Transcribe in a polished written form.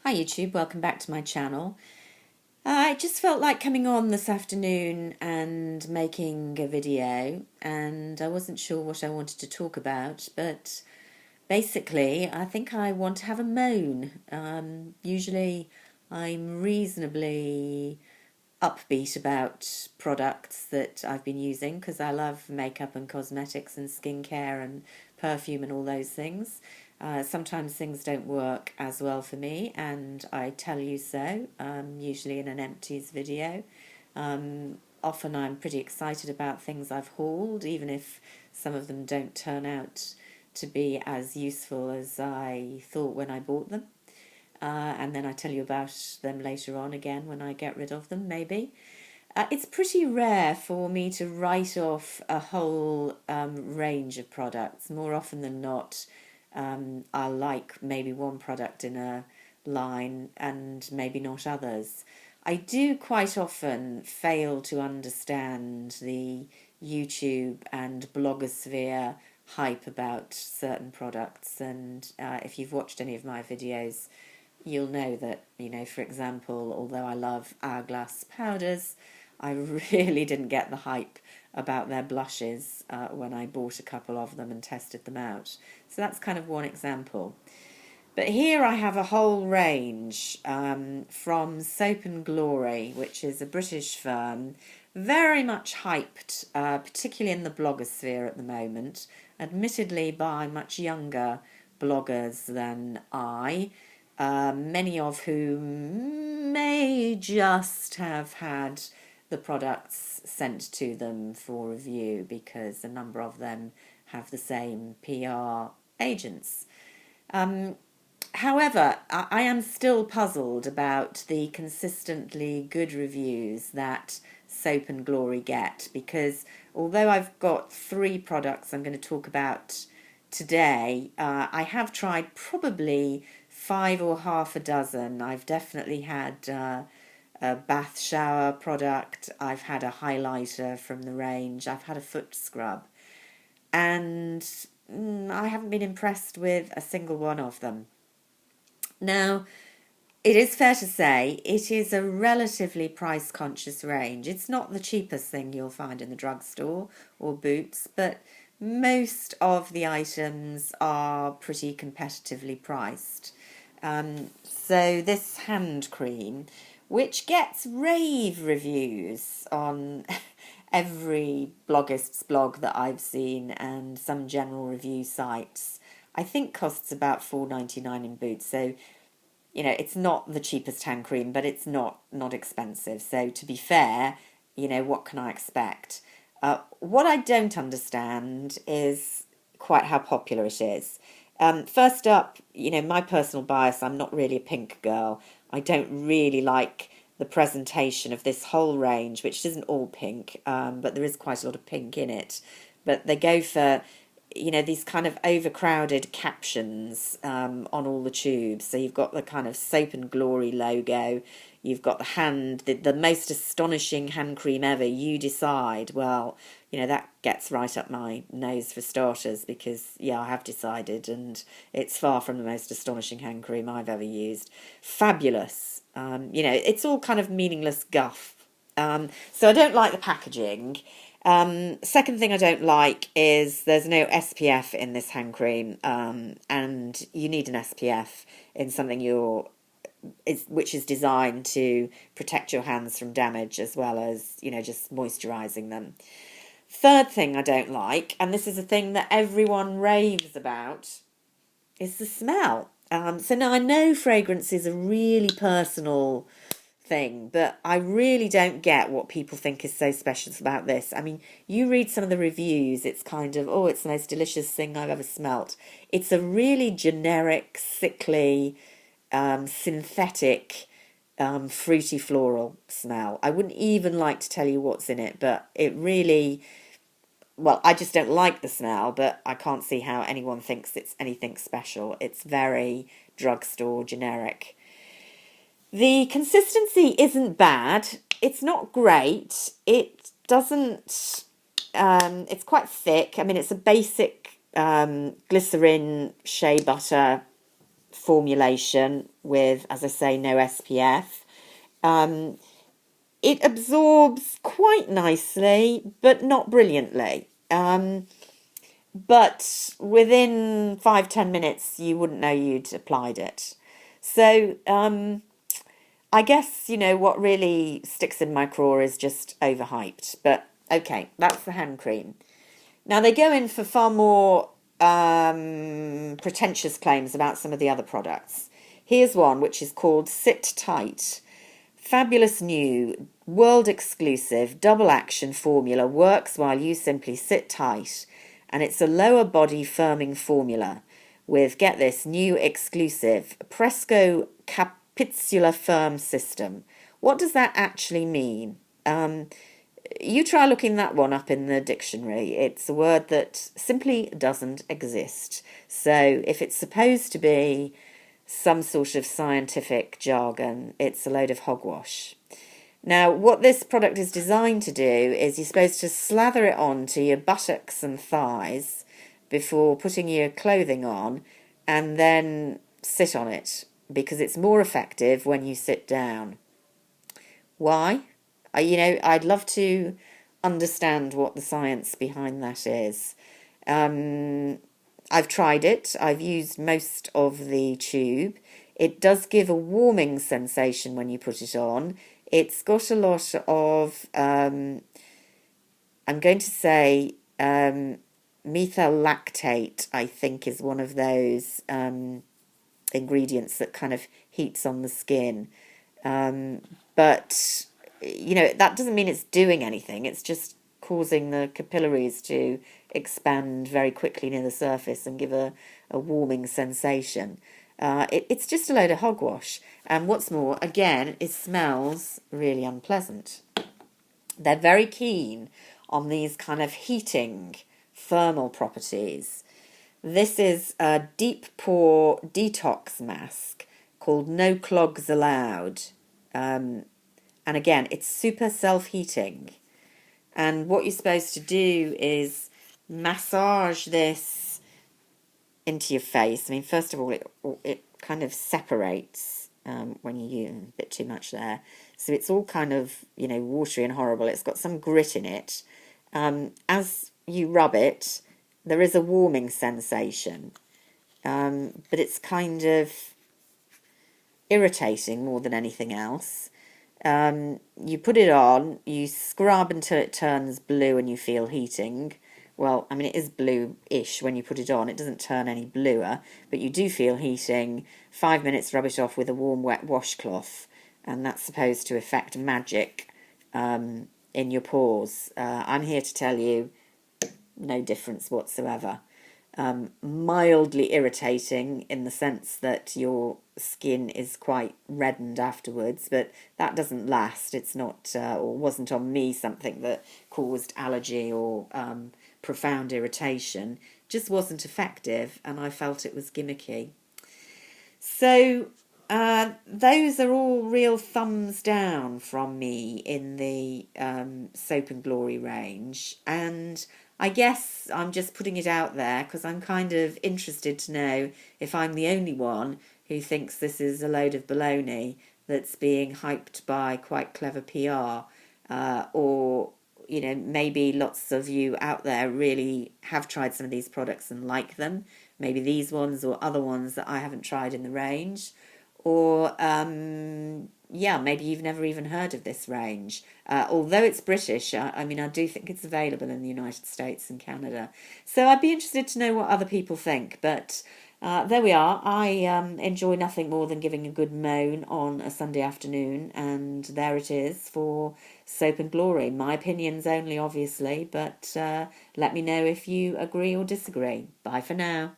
Hi YouTube, welcome back to my channel. I just felt like coming on this afternoon and making a video, and I wasn't sure what I wanted to talk about, but basically I think I want to have a moan. Usually I'm reasonably upbeat about products that I've been using because I love makeup and cosmetics and skincare and perfume and all those things. Sometimes things don't work as well for me, and I tell you so, usually in an empties video. Often I'm pretty excited about things I've hauled, even if some of them don't turn out to be as useful as I thought when I bought them. And then I tell you about them later on again when I get rid of them, maybe. It's pretty rare for me to write off a whole range of products. More often than not, I'll like maybe one product in a line and maybe not others. I do quite often fail to understand the YouTube and blogosphere hype about certain products, and if you've watched any of my videos, you'll know that, for example, although I love Hourglass powders, I really didn't get the hype about their blushes when I bought a couple of them and tested them out. So that's kind of one example. But here I have a whole range from Soap and Glory, which is a British firm, very much hyped, particularly in the blogosphere at the moment, admittedly by much younger bloggers than I, many of whom may just have had the products sent to them for review because a number of them have the same PR agents. However, I am still puzzled about the consistently good reviews that Soap and Glory get, because although I've got 3 products I'm going to talk about today, I have tried probably 5 or half a dozen. I've definitely had a bath shower product, I've had a highlighter from the range, I've had a foot scrub, and I haven't been impressed with a single one of them. Now, it is fair to say it is a relatively price conscious range. It's not the cheapest thing you'll find in the drugstore or Boots, but most of the items are pretty competitively priced. So this hand cream, which gets rave reviews on every bloggist's blog that I've seen and some general review sites, I think costs about $4.99 in Boots. So it's not the cheapest hand cream, but it's not expensive. So to be fair, what can I expect? What I don't understand is quite how popular it is. First up, my personal bias, I'm not really a pink girl. I don't really like the presentation of this whole range, which isn't all pink, but there is quite a lot of pink in it. But they go for these kind of overcrowded captions on all the tubes. So you've got the kind of Soap and Glory logo, you've got the most astonishing hand cream ever, you decide. Well, that gets right up my nose for starters, because, yeah, I have decided, and it's far from the most astonishing hand cream I've ever used. Fabulous. It's all kind of meaningless guff. So I don't like the packaging. Second thing I don't like is there's no SPF in this hand cream, and you need an SPF in something which is designed to protect your hands from damage as well as, just moisturising them. Third thing I don't like, and this is a thing that everyone raves about, is the smell. So now I know fragrance is a really personal thing, but I really don't get what people think is so special about this. I mean, you read some of the reviews, it's kind of, oh, it's the most delicious thing I've ever smelt. It's a really generic, sickly, synthetic, fruity floral smell. I wouldn't even like to tell you what's in it, but it really, well, I just don't like the smell, but I can't see how anyone thinks it's anything special. It's very drugstore generic. The consistency isn't bad. It's not great. It doesn't, it's quite thick. I mean, it's a basic glycerin shea butter formulation with, as I say, no SPF. It absorbs quite nicely, but not brilliantly. But within 5-10 minutes, you wouldn't know you'd applied it. So I guess, what really sticks in my craw is just overhyped. But okay, that's the hand cream. Now they go in for far more pretentious claims about some of the other products. Here's one which is called Sit Tight. Fabulous new, world exclusive, double action formula, works while you simply sit tight. And it's a lower body firming formula with, get this, new exclusive Presco Capsula Firm System. What does that actually mean? You try looking that one up in the dictionary. It's a word that simply doesn't exist. So if it's supposed to be some sort of scientific jargon, it's a load of hogwash. Now, what this product is designed to do is you're supposed to slather it on to your buttocks and thighs before putting your clothing on and then sit on it, because it's more effective when you sit down. Why? I'd love to understand what the science behind that is. I've tried it. I've used most of the tube. It does give a warming sensation when you put it on. It's got a lot of, I'm going to say, methyl lactate, I think, is one of those ingredients that kind of heats on the skin. But, that doesn't mean it's doing anything. It's just causing the capillaries to expand very quickly near the surface and give a warming sensation. It's just a load of hogwash. And what's more, again, it smells really unpleasant. They're very keen on these kind of heating thermal properties. This is a deep pore detox mask called No Clogs Allowed. And again, it's super self-heating. And what you're supposed to do is massage this into your face. I mean, first of all, it kind of separates when you use a bit too much there. So it's all kind of, watery and horrible. It's got some grit in it. As you rub it, there is a warming sensation. But it's kind of irritating more than anything else. You put it on, you scrub until it turns blue and you feel heating. Well, I mean, it is blue-ish when you put it on. It doesn't turn any bluer, but you do feel heating. 5 minutes, rub it off with a warm, wet washcloth, and that's supposed to effect magic in your pores. I'm here to tell you, no difference whatsoever. Mildly irritating in the sense that your skin is quite reddened afterwards, but that doesn't last. It's not, or wasn't on me, something that caused allergy or profound irritation. Just wasn't effective, and I felt it was gimmicky. So those are all real thumbs down from me in the Soap and Glory range, and I guess I'm just putting it out there because I'm kind of interested to know if I'm the only one who thinks this is a load of baloney that's being hyped by quite clever PR, or maybe lots of you out there really have tried some of these products and like them, maybe these ones or other ones that I haven't tried in the range, or maybe you've never even heard of this range. Although it's British, I do think it's available in the United States and Canada. So I'd be interested to know what other people think. But there we are. I enjoy nothing more than giving a good moan on a Sunday afternoon. And there it is for Soap and Glory. My opinions only, obviously. But let me know if you agree or disagree. Bye for now.